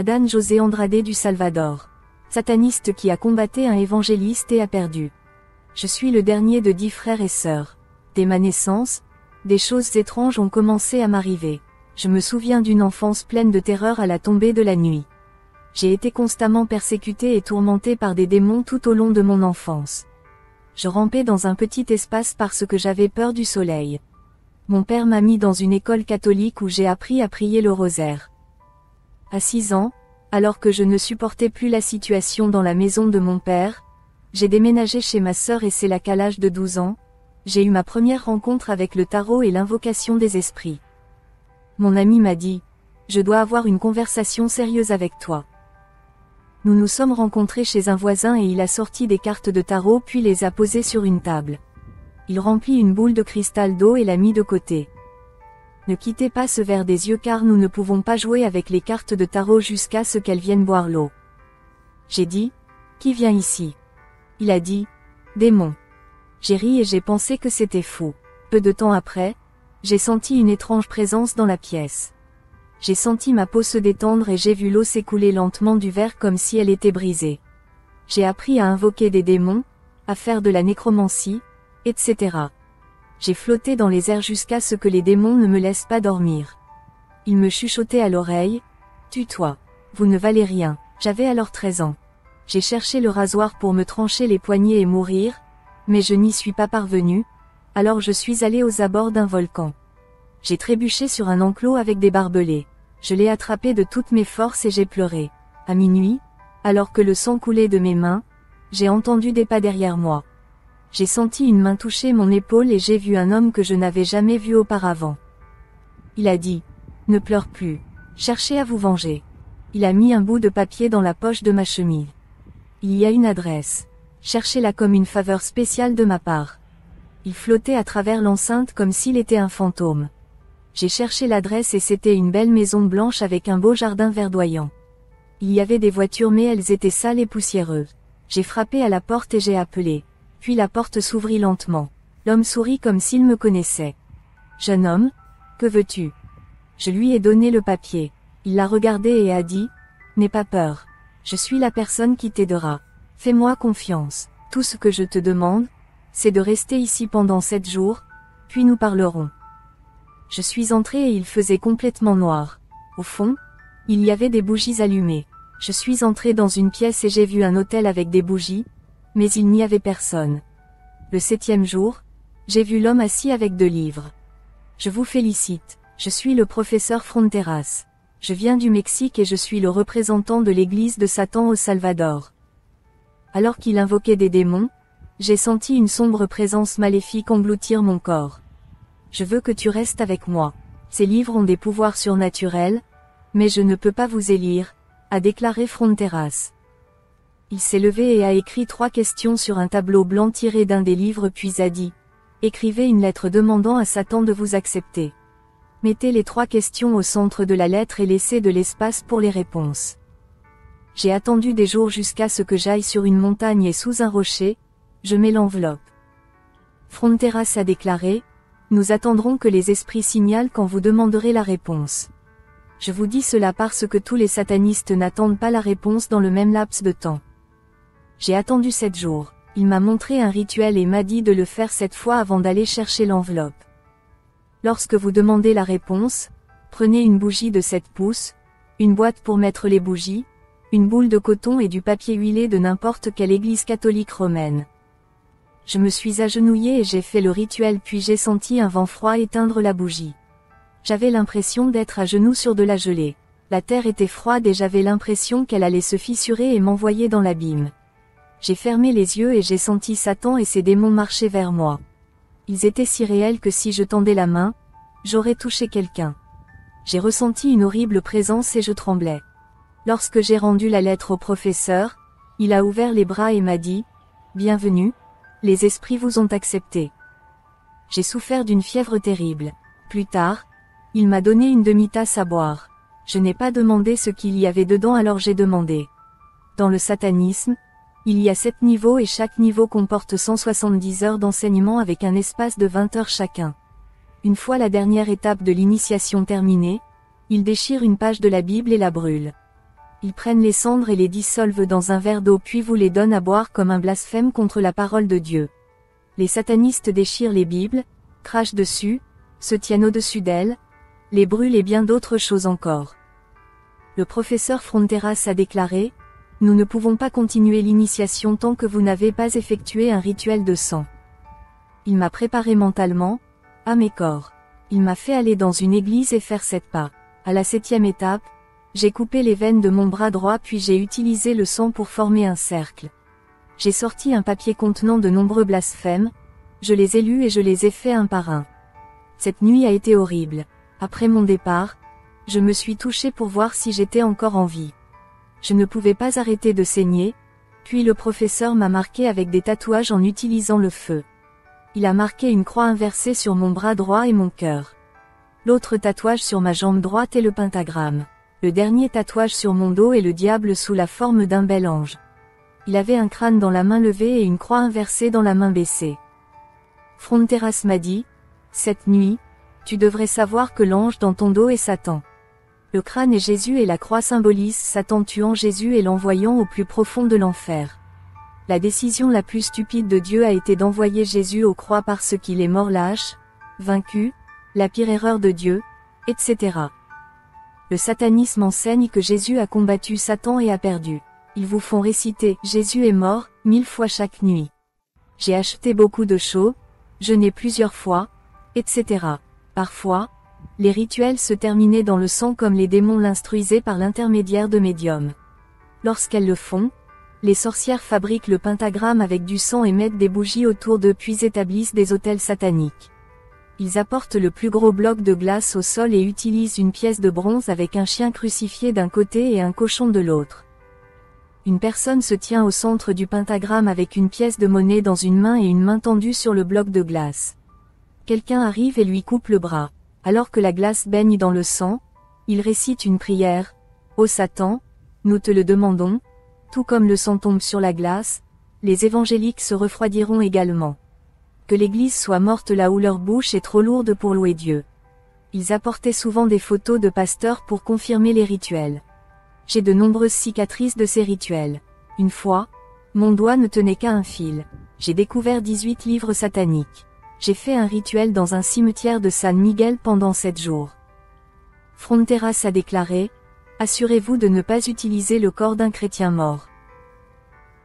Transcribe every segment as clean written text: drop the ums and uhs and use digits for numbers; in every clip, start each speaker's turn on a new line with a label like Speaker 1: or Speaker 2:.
Speaker 1: Adán José Andrade du Salvador. Sataniste qui a combattu un évangéliste et a perdu. Je suis le dernier de 10 frères et sœurs. Dès ma naissance, des choses étranges ont commencé à m'arriver. Je me souviens d'une enfance pleine de terreur à la tombée de la nuit. J'ai été constamment persécuté et tourmenté par des démons tout au long de mon enfance. Je rampais dans un petit espace parce que j'avais peur du soleil. Mon père m'a mis dans une école catholique où j'ai appris à prier le rosaire. À 6 ans, alors que je ne supportais plus la situation dans la maison de mon père, j'ai déménagé chez ma sœur et c'est là qu'à l'âge de 12 ans, j'ai eu ma première rencontre avec le tarot et l'invocation des esprits. Mon ami m'a dit, « Je dois avoir une conversation sérieuse avec toi. » Nous nous sommes rencontrés chez un voisin et il a sorti des cartes de tarot puis les a posées sur une table. Il remplit une boule de cristal d'eau et l'a mis de côté. Ne quittez pas ce verre des yeux car nous ne pouvons pas jouer avec les cartes de tarot jusqu'à ce qu'elles viennent boire l'eau. J'ai dit, qui vient ici? Il a dit, démon. J'ai ri et j'ai pensé que c'était fou. Peu de temps après, j'ai senti une étrange présence dans la pièce. J'ai senti ma peau se détendre et j'ai vu l'eau s'écouler lentement du verre comme si elle était brisée. J'ai appris à invoquer des démons, à faire de la nécromancie, etc. J'ai flotté dans les airs jusqu'à ce que les démons ne me laissent pas dormir. Ils me chuchotaient à l'oreille, « Tue-toi, vous ne valez rien ». J'avais alors 13 ans. J'ai cherché le rasoir pour me trancher les poignets et mourir, mais je n'y suis pas parvenu, alors je suis allé aux abords d'un volcan. J'ai trébuché sur un enclos avec des barbelés. Je l'ai attrapé de toutes mes forces et j'ai pleuré. À minuit, alors que le sang coulait de mes mains, j'ai entendu des pas derrière moi. J'ai senti une main toucher mon épaule et j'ai vu un homme que je n'avais jamais vu auparavant. Il a dit, « Ne pleure plus, cherchez à vous venger ». Il a mis un bout de papier dans la poche de ma chemise. Il y a une adresse. Cherchez-la comme une faveur spéciale de ma part. Il flottait à travers l'enceinte comme s'il était un fantôme. J'ai cherché l'adresse et c'était une belle maison blanche avec un beau jardin verdoyant. Il y avait des voitures mais elles étaient sales et poussiéreuses. J'ai frappé à la porte et j'ai appelé. Puis la porte s'ouvrit lentement. L'homme sourit comme s'il me connaissait. « Jeune homme, que veux-tu » Je lui ai donné le papier. Il l'a regardé et a dit, « N'aie pas peur. Je suis la personne qui t'aidera. Fais-moi confiance. Tout ce que je te demande, c'est de rester ici pendant 7 jours, puis nous parlerons. » Je suis entré et il faisait complètement noir. Au fond, il y avait des bougies allumées. Je suis entré dans une pièce et j'ai vu un autel avec des bougies, mais il n'y avait personne. Le 7e jour, j'ai vu l'homme assis avec 2 livres. Je vous félicite, je suis le professeur Fronteras. Je viens du Mexique et je suis le représentant de l'église de Satan au Salvador. Alors qu'il invoquait des démons, j'ai senti une sombre présence maléfique engloutir mon corps. Je veux que tu restes avec moi. Ces livres ont des pouvoirs surnaturels, mais je ne peux pas vous élire, a déclaré Fronteras. Il s'est levé et a écrit 3 questions sur un tableau blanc tiré d'un des livres puis a dit, « Écrivez une lettre demandant à Satan de vous accepter. Mettez les 3 questions au centre de la lettre et laissez de l'espace pour les réponses. » J'ai attendu des jours jusqu'à ce que j'aille sur une montagne et sous un rocher, je mets l'enveloppe. Fronteras a déclaré, « Nous attendrons que les esprits signalent quand vous demanderez la réponse. Je vous dis cela parce que tous les satanistes n'attendent pas la réponse dans le même laps de temps. » J'ai attendu 7 jours. Il m'a montré un rituel et m'a dit de le faire 7 fois avant d'aller chercher l'enveloppe. Lorsque vous demandez la réponse, prenez une bougie de 7 pouces, une boîte pour mettre les bougies, une boule de coton et du papier huilé de n'importe quelle église catholique romaine. Je me suis agenouillé et j'ai fait le rituel puis j'ai senti un vent froid éteindre la bougie. J'avais l'impression d'être à genoux sur de la gelée. La terre était froide et j'avais l'impression qu'elle allait se fissurer et m'envoyer dans l'abîme. J'ai fermé les yeux et j'ai senti Satan et ses démons marcher vers moi. Ils étaient si réels que si je tendais la main, j'aurais touché quelqu'un. J'ai ressenti une horrible présence et je tremblais. Lorsque j'ai rendu la lettre au professeur, il a ouvert les bras et m'a dit, « Bienvenue, les esprits vous ont accepté. » J'ai souffert d'une fièvre terrible. Plus tard, il m'a donné une demi-tasse à boire. Je n'ai pas demandé ce qu'il y avait dedans alors j'ai demandé. Dans le satanisme, il y a 7 niveaux et chaque niveau comporte 170 heures d'enseignement avec un espace de 20 heures chacun. Une fois la dernière étape de l'initiation terminée, il déchire une page de la Bible et la brûle. Ils prennent les cendres et les dissolvent dans un verre d'eau puis vous les donnent à boire comme un blasphème contre la parole de Dieu. Les satanistes déchirent les Bibles, crachent dessus, se tiennent au-dessus d'elles, les brûlent et bien d'autres choses encore. Le professeur Fronteras a déclaré, « Nous ne pouvons pas continuer l'initiation tant que vous n'avez pas effectué un rituel de sang. » Il m'a préparé mentalement, à mes corps. Il m'a fait aller dans une église et faire 7 pas. À la 7e étape, j'ai coupé les veines de mon bras droit puis j'ai utilisé le sang pour former un cercle. J'ai sorti un papier contenant de nombreux blasphèmes, je les ai lus et je les ai faits un par un. Cette nuit a été horrible. Après mon départ, je me suis touché pour voir si j'étais encore en vie. Je ne pouvais pas arrêter de saigner, puis le professeur m'a marqué avec des tatouages en utilisant le feu. Il a marqué une croix inversée sur mon bras droit et mon cœur. L'autre tatouage sur ma jambe droite est le pentagramme. Le dernier tatouage sur mon dos est le diable sous la forme d'un bel ange. Il avait un crâne dans la main levée et une croix inversée dans la main baissée. Fronteras m'a dit, « Cette nuit, tu devrais savoir que l'ange dans ton dos est Satan. Le crâne est Jésus et la croix symbolise Satan tuant Jésus et l'envoyant au plus profond de l'enfer. La décision la plus stupide de Dieu a été d'envoyer Jésus aux croix parce qu'il est mort lâche, vaincu, la pire erreur de Dieu, etc. Le satanisme enseigne que Jésus a combattu Satan et a perdu. Ils vous font réciter « Jésus est mort » 1000 fois chaque nuit. J'ai acheté beaucoup de chaux, jeûné plusieurs fois, etc. Parfois, les rituels se terminaient dans le sang comme les démons l'instruisaient par l'intermédiaire de médiums. Lorsqu'elles le font, les sorcières fabriquent le pentagramme avec du sang et mettent des bougies autour d'eux puis établissent des autels sataniques. Ils apportent le plus gros bloc de glace au sol et utilisent une pièce de bronze avec un chien crucifié d'un côté et un cochon de l'autre. Une personne se tient au centre du pentagramme avec une pièce de monnaie dans une main et une main tendue sur le bloc de glace. Quelqu'un arrive et lui coupe le bras. Alors que la glace baigne dans le sang, il récite une prière. « Ô Satan, nous te le demandons, tout comme le sang tombe sur la glace, les évangéliques se refroidiront également. Que l'Église soit morte là où leur bouche est trop lourde pour louer Dieu. » Ils apportaient souvent des photos de pasteurs pour confirmer les rituels. J'ai de nombreuses cicatrices de ces rituels. Une fois, mon doigt ne tenait qu'à un fil. J'ai découvert 18 livres sataniques. J'ai fait un rituel dans un cimetière de San Miguel pendant 7 jours. Fronteras a déclaré, « Assurez-vous de ne pas utiliser le corps d'un chrétien mort. »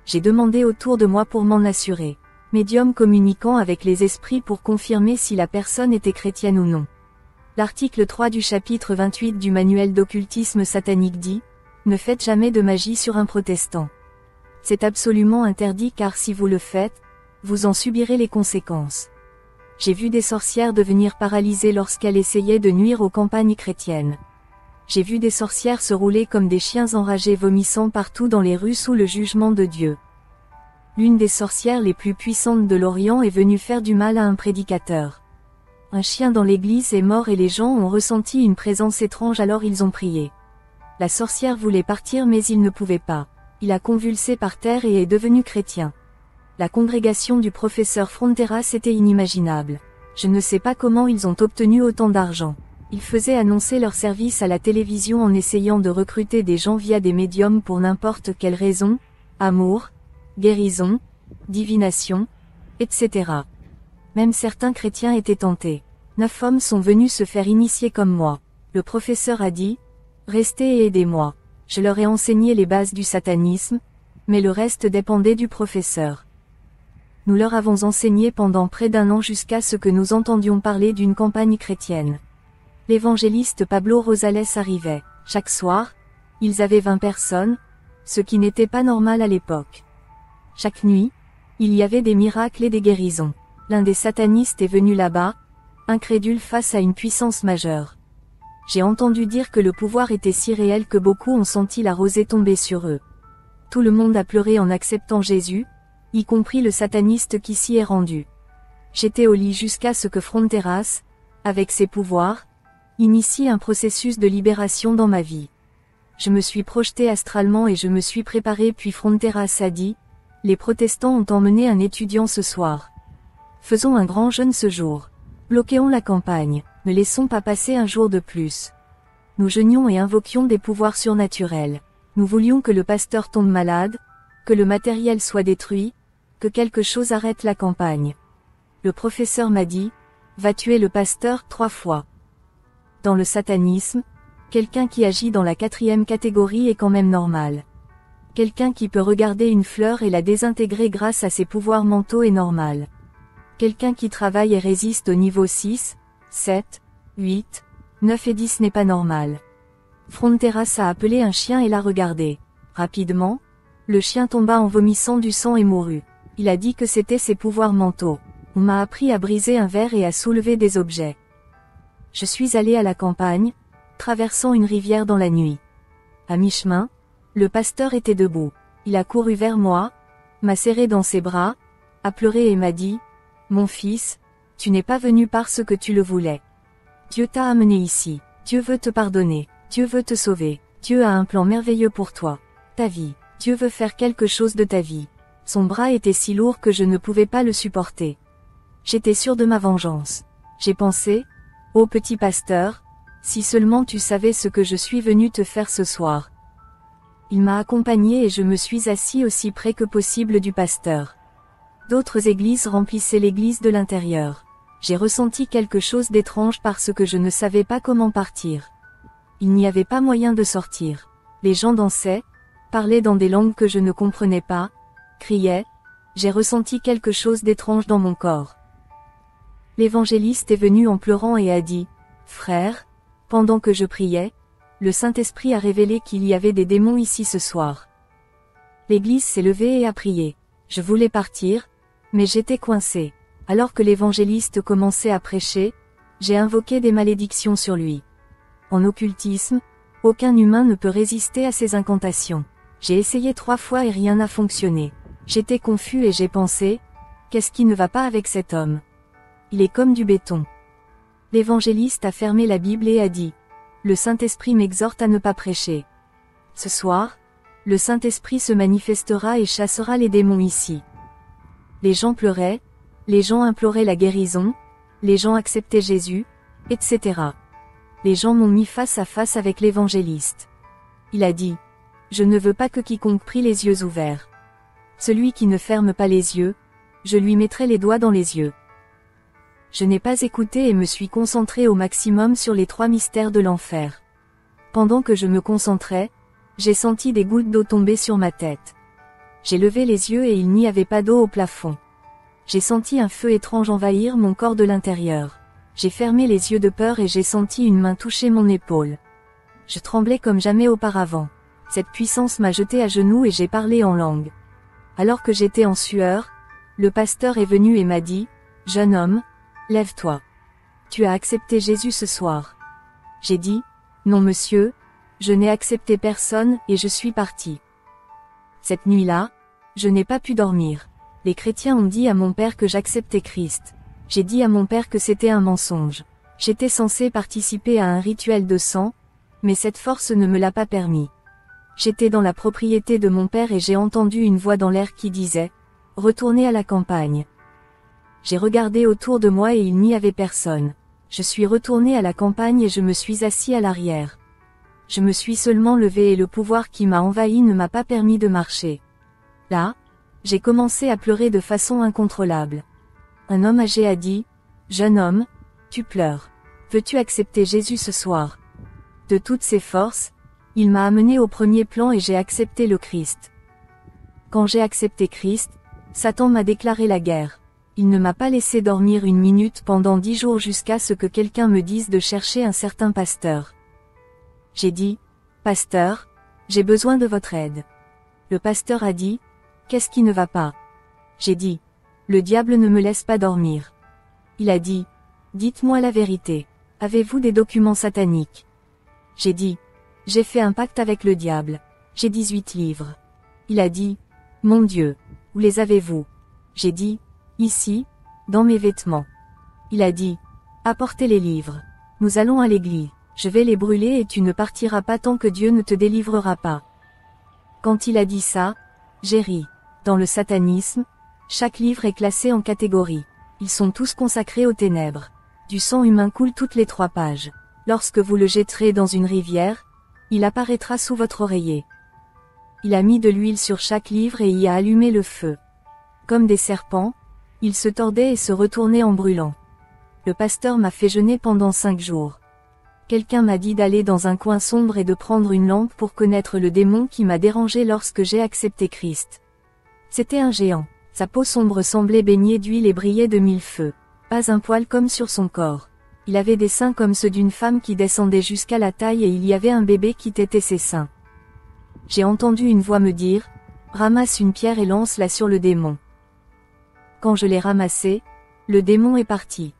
Speaker 1: J'ai demandé autour de moi pour m'en assurer. Médium communiquant avec les esprits pour confirmer si la personne était chrétienne ou non. L'article 3 du chapitre 28 du manuel d'occultisme satanique dit, « Ne faites jamais de magie sur un protestant. C'est absolument interdit car si vous le faites, vous en subirez les conséquences. » J'ai vu des sorcières devenir paralysées lorsqu'elles essayaient de nuire aux campagnes chrétiennes. J'ai vu des sorcières se rouler comme des chiens enragés vomissant partout dans les rues sous le jugement de Dieu. L'une des sorcières les plus puissantes de l'Orient est venue faire du mal à un prédicateur. Un chien dans l'église est mort et les gens ont ressenti une présence étrange alors ils ont prié. La sorcière voulait partir mais il ne pouvait pas. Il a convulsé par terre et est devenu chrétien. La congrégation du professeur Fronteras était inimaginable. Je ne sais pas comment ils ont obtenu autant d'argent. Ils faisaient annoncer leurs services à la télévision en essayant de recruter des gens via des médiums pour n'importe quelle raison, amour, guérison, divination, etc. Même certains chrétiens étaient tentés. 9 hommes sont venus se faire initier comme moi. Le professeur a dit, « Restez et aidez-moi. » Je leur ai enseigné les bases du satanisme, mais le reste dépendait du professeur. Nous leur avons enseigné pendant près d'1 an jusqu'à ce que nous entendions parler d'une campagne chrétienne. L'évangéliste Pablo Rosales arrivait. Chaque soir, ils avaient 20 personnes, ce qui n'était pas normal à l'époque. Chaque nuit, il y avait des miracles et des guérisons. L'un des satanistes est venu là-bas, incrédule face à une puissance majeure. J'ai entendu dire que le pouvoir était si réel que beaucoup ont senti la rosée tomber sur eux. Tout le monde a pleuré en acceptant Jésus, y compris le sataniste qui s'y est rendu. J'étais au lit jusqu'à ce que Fronteras, avec ses pouvoirs, initie un processus de libération dans ma vie. Je me suis projeté astralement et je me suis préparé puis Fronteras a dit, « Les protestants ont emmené un étudiant ce soir. Faisons un grand jeûne ce jour. Bloquons la campagne, ne laissons pas passer un jour de plus. » Nous jeûnions et invoquions des pouvoirs surnaturels. Nous voulions que le pasteur tombe malade, que le matériel soit détruit, que quelque chose arrête la campagne. Le professeur m'a dit, va tuer le pasteur 3 fois. Dans le satanisme, quelqu'un qui agit dans la 4e catégorie est quand même normal. Quelqu'un qui peut regarder une fleur et la désintégrer grâce à ses pouvoirs mentaux est normal. Quelqu'un qui travaille et résiste au niveau 6, 7, 8, 9 et 10 n'est pas normal. Fronteras a appelé un chien et l'a regardé. Rapidement, le chien tomba en vomissant du sang et mourut. Il a dit que c'était ses pouvoirs mentaux. On m'a appris à briser un verre et à soulever des objets. Je suis allé à la campagne, traversant une rivière dans la nuit. À mi-chemin, le pasteur était debout. Il a couru vers moi, m'a serré dans ses bras, a pleuré et m'a dit, « Mon fils, tu n'es pas venu parce que tu le voulais. Dieu t'a amené ici. Dieu veut te pardonner. Dieu veut te sauver. Dieu a un plan merveilleux pour toi. Ta vie. Dieu veut faire quelque chose de ta vie. » Son bras était si lourd que je ne pouvais pas le supporter. J'étais sûr de ma vengeance. J'ai pensé, « Ô petit pasteur, si seulement tu savais ce que je suis venu te faire ce soir. » Il m'a accompagné et je me suis assis aussi près que possible du pasteur. D'autres églises remplissaient l'église de l'intérieur. J'ai ressenti quelque chose d'étrange parce que je ne savais pas comment partir. Il n'y avait pas moyen de sortir. Les gens dansaient, parlaient dans des langues que je ne comprenais pas, criaient. J'ai ressenti quelque chose d'étrange dans mon corps. L'évangéliste est venu en pleurant et a dit, « Frère, pendant que je priais, le Saint-Esprit a révélé qu'il y avait des démons ici ce soir. » L'église s'est levée et a prié. Je voulais partir, mais j'étais coincé. Alors que l'évangéliste commençait à prêcher, j'ai invoqué des malédictions sur lui. En occultisme, aucun humain ne peut résister à ces incantations. J'ai essayé 3 fois et rien n'a fonctionné. J'étais confus et j'ai pensé, qu'est-ce qui ne va pas avec cet homme? Il est comme du béton. L'évangéliste a fermé la Bible et a dit, le Saint-Esprit m'exhorte à ne pas prêcher. Ce soir, le Saint-Esprit se manifestera et chassera les démons ici. Les gens pleuraient, les gens imploraient la guérison, les gens acceptaient Jésus, etc. Les gens m'ont mis face à face avec l'évangéliste. Il a dit, je ne veux pas que quiconque prie les yeux ouverts. Celui qui ne ferme pas les yeux, je lui mettrai les doigts dans les yeux. Je n'ai pas écouté et me suis concentré au maximum sur les 3 mystères de l'enfer. Pendant que je me concentrais, j'ai senti des gouttes d'eau tomber sur ma tête. J'ai levé les yeux et il n'y avait pas d'eau au plafond. J'ai senti un feu étrange envahir mon corps de l'intérieur. J'ai fermé les yeux de peur et j'ai senti une main toucher mon épaule. Je tremblais comme jamais auparavant. Cette puissance m'a jeté à genoux et j'ai parlé en langue. Alors que j'étais en sueur, le pasteur est venu et m'a dit, « Jeune homme, lève-toi. Tu as accepté Jésus ce soir. » J'ai dit, « Non monsieur, je n'ai accepté personne et je suis parti. » Cette nuit-là, je n'ai pas pu dormir. Les chrétiens ont dit à mon père que j'acceptais Christ. J'ai dit à mon père que c'était un mensonge. J'étais censé participer à un rituel de sang, mais cette force ne me l'a pas permis. J'étais dans la propriété de mon père et j'ai entendu une voix dans l'air qui disait, « Retournez à la campagne. » J'ai regardé autour de moi et il n'y avait personne. Je suis retourné à la campagne et je me suis assis à l'arrière. Je me suis seulement levé et le pouvoir qui m'a envahi ne m'a pas permis de marcher. Là, j'ai commencé à pleurer de façon incontrôlable. Un homme âgé a dit, « Jeune homme, tu pleures. Veux-tu accepter Jésus ce soir ?» De toutes ses forces, il m'a amené au premier plan et j'ai accepté le Christ. Quand j'ai accepté Christ, Satan m'a déclaré la guerre. Il ne m'a pas laissé dormir une minute pendant 10 jours jusqu'à ce que quelqu'un me dise de chercher un certain pasteur. J'ai dit, « Pasteur, j'ai besoin de votre aide. » Le pasteur a dit, « Qu'est-ce qui ne va pas ?» J'ai dit, « Le diable ne me laisse pas dormir. » Il a dit, « Dites-moi la vérité. Avez-vous des documents sataniques ?» J'ai dit, « J'ai fait un pacte avec le diable. J'ai 18 livres. » Il a dit, « Mon Dieu, où les avez-vous ?» J'ai dit, « Ici, dans mes vêtements. » Il a dit, « Apportez les livres. Nous allons à l'église. Je vais les brûler et tu ne partiras pas tant que Dieu ne te délivrera pas. » Quand il a dit ça, j'ai ri. Dans le satanisme, chaque livre est classé en catégories. Ils sont tous consacrés aux ténèbres. Du sang humain coule toutes les 3 pages. Lorsque vous le jetterez dans une rivière, il apparaîtra sous votre oreiller. Il a mis de l'huile sur chaque livre et y a allumé le feu. Comme des serpents, ils se tordaient et se retournaient en brûlant. Le pasteur m'a fait jeûner pendant 5 jours. Quelqu'un m'a dit d'aller dans un coin sombre et de prendre une lampe pour connaître le démon qui m'a dérangé lorsque j'ai accepté Christ. C'était un géant. Sa peau sombre semblait baignée d'huile et brillait de 1000 feux. Pas un poil comme sur son corps. Il avait des seins comme ceux d'une femme qui descendaient jusqu'à la taille et il y avait un bébé qui tétait ses seins. J'ai entendu une voix me dire, « Ramasse une pierre et lance-la sur le démon. » Quand je l'ai ramassé, le démon est parti.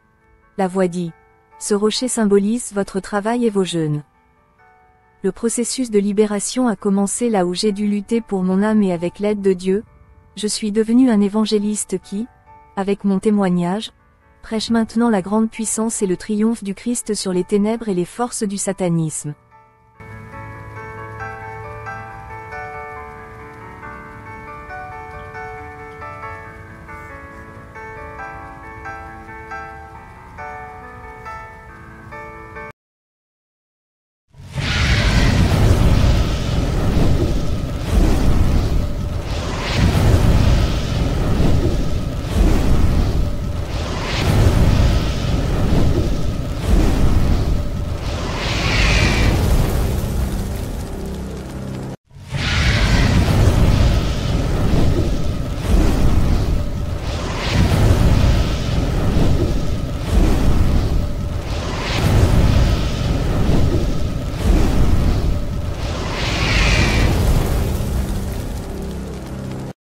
Speaker 1: La voix dit, « Ce rocher symbolise votre travail et vos jeûnes. » Le processus de libération a commencé là où j'ai dû lutter pour mon âme et avec l'aide de Dieu, je suis devenu un évangéliste qui, avec mon témoignage, prêche maintenant la grande puissance et le triomphe du Christ sur les ténèbres et les forces du satanisme.